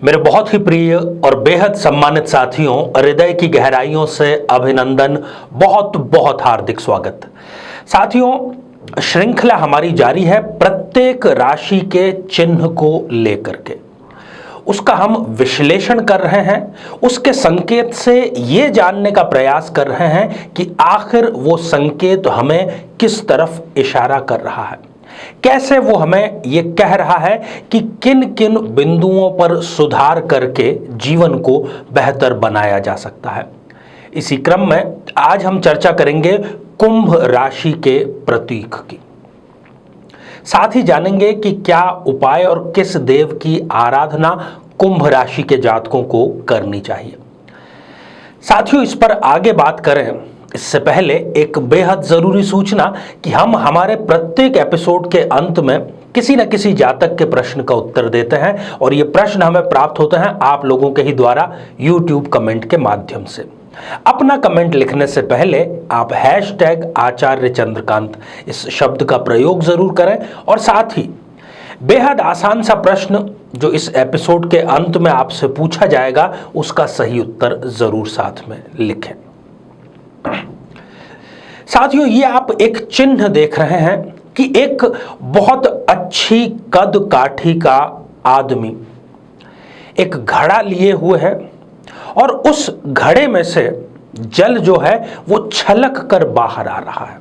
मेरे बहुत ही प्रिय और बेहद सम्मानित साथियों, हृदय की गहराइयों से अभिनंदन, बहुत बहुत हार्दिक स्वागत। साथियों, श्रृंखला हमारी जारी है प्रत्येक राशि के चिन्ह को लेकर के। उसका हम विश्लेषण कर रहे हैं, उसके संकेत से ये जानने का प्रयास कर रहे हैं कि आखिर वो संकेत हमें किस तरफ इशारा कर रहा है, कैसे वो हमें ये कह रहा है कि किन किन बिंदुओं पर सुधार करके जीवन को बेहतर बनाया जा सकता है। इसी क्रम में आज हम चर्चा करेंगे कुंभ राशि के प्रतीक की। साथ ही जानेंगे कि क्या उपाय और किस देव की आराधना कुंभ राशि के जातकों को करनी चाहिए। साथियों, इस पर आगे बात करें इससे पहले एक बेहद जरूरी सूचना कि हम हमारे प्रत्येक एपिसोड के अंत में किसी न किसी जातक के प्रश्न का उत्तर देते हैं और ये प्रश्न हमें प्राप्त होते हैं आप लोगों के ही द्वारा YouTube कमेंट के माध्यम से। अपना कमेंट लिखने से पहले आप #आचार्य चंद्रकांत इस शब्द का प्रयोग जरूर करें और साथ ही बेहद आसान सा प्रश्न जो इस एपिसोड के अंत में आपसे पूछा जाएगा उसका सही उत्तर जरूर साथ में लिखें। साथियों, ये आप एक चिन्ह देख रहे हैं कि एक बहुत अच्छी कद काठी का आदमी एक घड़ा लिए हुए है और उस घड़े में से जल जो है वो छलक कर बाहर आ रहा है।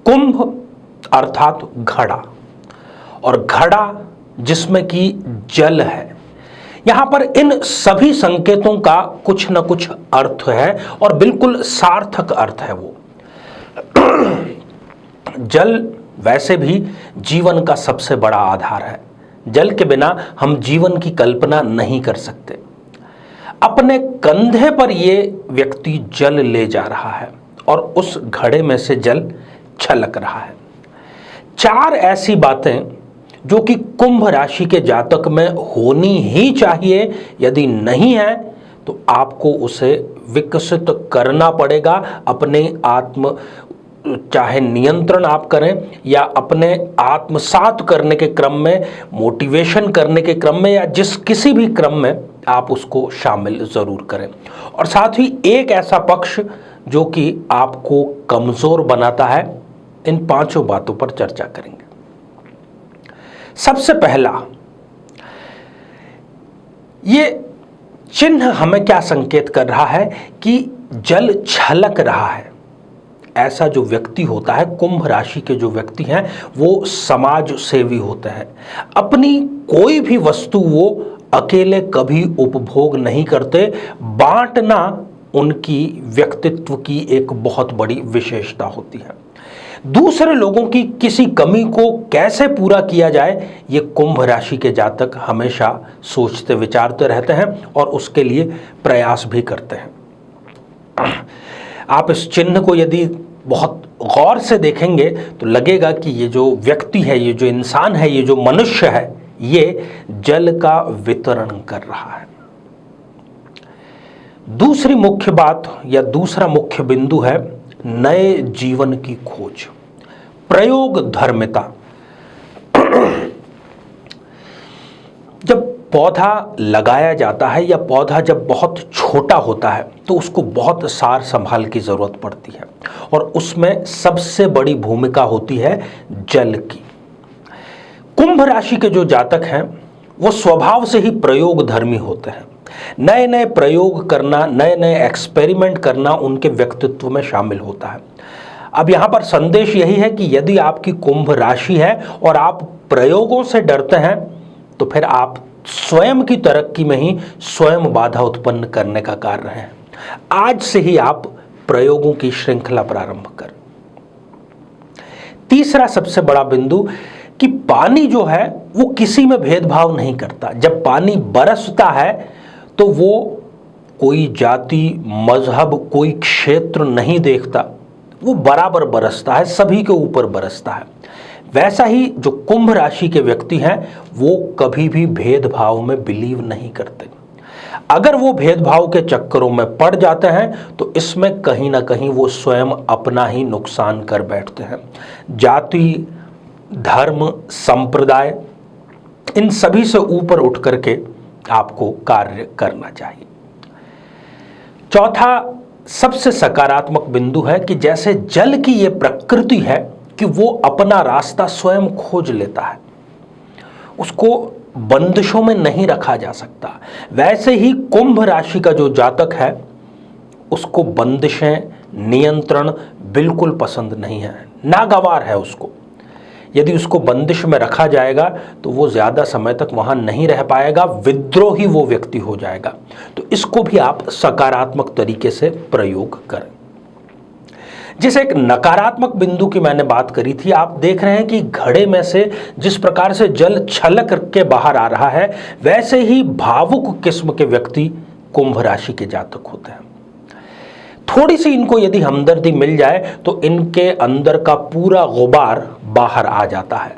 कुंभ अर्थात घड़ा, और घड़ा जिसमें कि जल है। यहां पर इन सभी संकेतों का कुछ न कुछ अर्थ है और बिल्कुल सार्थक अर्थ है वो। जल वैसे भी जीवन का सबसे बड़ा आधार है। जल के बिना हम जीवन की कल्पना नहीं कर सकते। अपने कंधे पर ये व्यक्ति जल ले जा रहा है और उस घड़े में से जल छलक रहा है। चार ऐसी बातें जो कि कुंभ राशि के जातक में होनी ही चाहिए, यदि नहीं है तो आपको उसे विकसित करना पड़ेगा। अपने आत्म चाहे नियंत्रण आप करें या अपने आत्मसात करने के क्रम में, मोटिवेशन करने के क्रम में या किसी भी क्रम में आप उसको शामिल जरूर करें। और साथ ही एक ऐसा पक्ष जो कि आपको कमजोर बनाता है, इन पांचों बातों पर चर्चा करेंगे। सबसे पहला, ये चिन्ह हमें क्या संकेत कर रहा है कि जल छलक रहा है। ऐसा जो व्यक्ति होता है, कुंभ राशि के जो व्यक्ति हैं वो समाज सेवी होते हैं। अपनी कोई भी वस्तु वो अकेले कभी उपभोग नहीं करते। बांटना उनकी व्यक्तित्व की एक बहुत बड़ी विशेषता होती है। दूसरे लोगों की किसी कमी को कैसे पूरा किया जाए, ये कुंभ राशि के जातक हमेशा सोचते विचारते रहते हैं और उसके लिए प्रयास भी करते हैं। आप इस चिन्ह को यदि बहुत गौर से देखेंगे तो लगेगा कि ये जो व्यक्ति है, ये जो इंसान है, ये जो मनुष्य है, ये जल का वितरण कर रहा है। दूसरी मुख्य बात या दूसरा मुख्य बिंदु है नए जीवन की खोज, प्रयोग धर्मिता। जब पौधा लगाया जाता है या पौधा जब बहुत छोटा होता है तो उसको बहुत सार संभाल की जरूरत पड़ती है और उसमें सबसे बड़ी भूमिका होती है जल की। कुंभ राशि के जो जातक हैं वो स्वभाव से ही प्रयोग धर्मी होते हैं। नए नए प्रयोग करना, नए नए एक्सपेरिमेंट करना उनके व्यक्तित्व में शामिल होता है। अब यहां पर संदेश यही है कि यदि आपकी कुंभ राशि है और आप प्रयोगों से डरते हैं तो फिर आप स्वयं की तरक्की में ही स्वयं बाधा उत्पन्न करने का कार्य है। आज से ही आप प्रयोगों की श्रृंखला प्रारंभ करें। तीसरा सबसे बड़ा बिंदु कि पानी जो है वो किसी में भेदभाव नहीं करता। जब पानी बरसता है तो वो कोई जाति, मजहब, कोई क्षेत्र नहीं देखता, वो बराबर बरसता है, सभी के ऊपर बरसता है। वैसा ही जो कुंभ राशि के व्यक्ति हैं वो कभी भी भेदभाव में बिलीव नहीं करते। अगर वो भेदभाव के चक्करों में पड़ जाते हैं तो इसमें कहीं ना कहीं वो स्वयं अपना ही नुकसान कर बैठते हैं। जाति, धर्म, संप्रदाय इन सभी से ऊपर उठ करके आपको कार्य करना चाहिए। चौथा सबसे सकारात्मक बिंदु है कि जैसे जल की ये प्रकृति है कि वो अपना रास्ता स्वयं खोज लेता है, उसको बंदिशों में नहीं रखा जा सकता, वैसे ही कुंभ राशि का जो जातक है उसको बंदिशें, नियंत्रण बिल्कुल पसंद नहीं है, नागवार है उसको। यदि उसको बंदिश में रखा जाएगा तो वो ज़्यादा समय तक वहाँ नहीं रह पाएगा, विद्रोही वो व्यक्ति हो जाएगा। तो इसको भी आप सकारात्मक तरीके से प्रयोग करें। जिस एक नकारात्मक बिंदु की मैंने बात करी थी, आप देख रहे हैं कि घड़े में से जिस प्रकार से जल छलक के बाहर आ रहा है, वैसे ही भावुक किस्म के व्यक्ति कुंभ राशि के जातक होते हैं। थोड़ी सी इनको यदि हमदर्दी मिल जाए तो इनके अंदर का पूरा गुबार बाहर आ जाता है।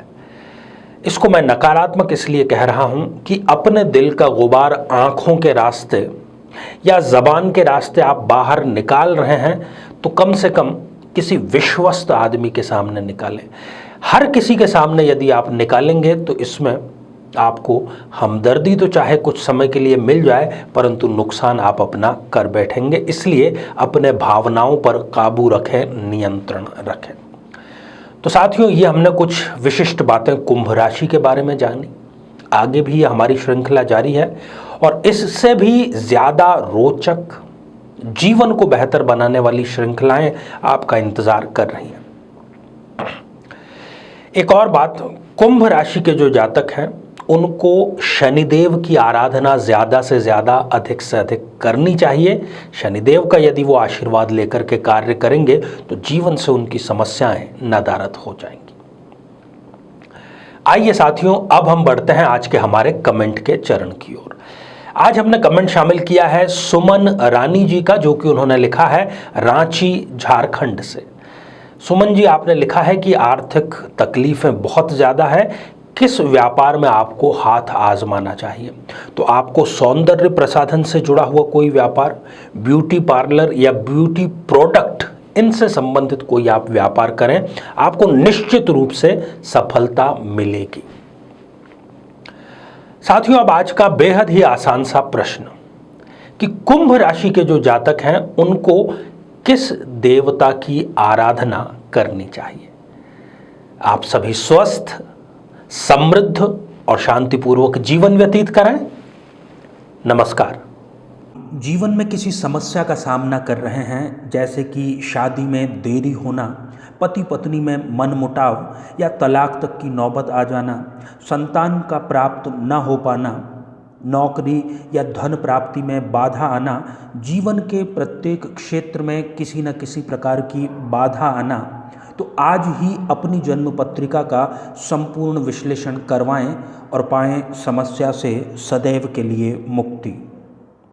इसको मैं नकारात्मक इसलिए कह रहा हूं कि अपने दिल का गुबार आंखों के रास्ते या जबान के रास्ते आप बाहर निकाल रहे हैं तो कम से कम किसी विश्वस्त आदमी के सामने निकालें। हर किसी के सामने यदि आप निकालेंगे तो इसमें आपको हमदर्दी तो चाहे कुछ समय के लिए मिल जाए, परंतु नुकसान आप अपना कर बैठेंगे। इसलिए अपने भावनाओं पर काबू रखें, नियंत्रण रखें। तो साथियों, ये हमने कुछ विशिष्ट बातें कुंभ राशि के बारे में जानी। आगे भी हमारी श्रृंखला जारी है और इससे भी ज़्यादा रोचक, जीवन को बेहतर बनाने वाली श्रृंखलाएं आपका इंतजार कर रही हैं। एक और बात, कुंभ राशि के जो जातक हैं उनको शनिदेव की आराधना ज़्यादा से ज़्यादा, अधिक से अधिक करनी चाहिए। शनिदेव का यदि वो आशीर्वाद लेकर के कार्य करेंगे तो जीवन से उनकी समस्याएं नदारद हो जाएंगी। आइए साथियों, अब हम बढ़ते हैं आज के हमारे कमेंट के चरण की ओर। आज हमने कमेंट शामिल किया है सुमन रानी जी का, जो कि उन्होंने लिखा है रांची झारखंड से। सुमन जी, आपने लिखा है कि आर्थिक तकलीफें बहुत ज़्यादा है, किस व्यापार में आपको हाथ आजमाना चाहिए? तो आपको सौंदर्य प्रसाधन से जुड़ा हुआ कोई व्यापार, ब्यूटी पार्लर या ब्यूटी प्रोडक्ट, इनसे संबंधित कोई आप व्यापार करें, आपको निश्चित रूप से सफलता मिलेगी। साथियों, अब आज का बेहद ही आसान सा प्रश्न कि कुंभ राशि के जो जातक हैं उनको किस देवता की आराधना करनी चाहिए? आप सभी स्वस्थ, समृद्ध और शांतिपूर्वक जीवन व्यतीत करें। नमस्कार। जीवन में किसी समस्या का सामना कर रहे हैं, जैसे कि शादी में देरी होना, पति पत्नी में मनमुटाव या तलाक तक की नौबत आ जाना, संतान का प्राप्त न हो पाना, नौकरी या धन प्राप्ति में बाधा आना, जीवन के प्रत्येक क्षेत्र में किसी न किसी प्रकार की बाधा आना, तो आज ही अपनी जन्म पत्रिका का संपूर्ण विश्लेषण करवाएं और पाएं समस्या से सदैव के लिए मुक्ति।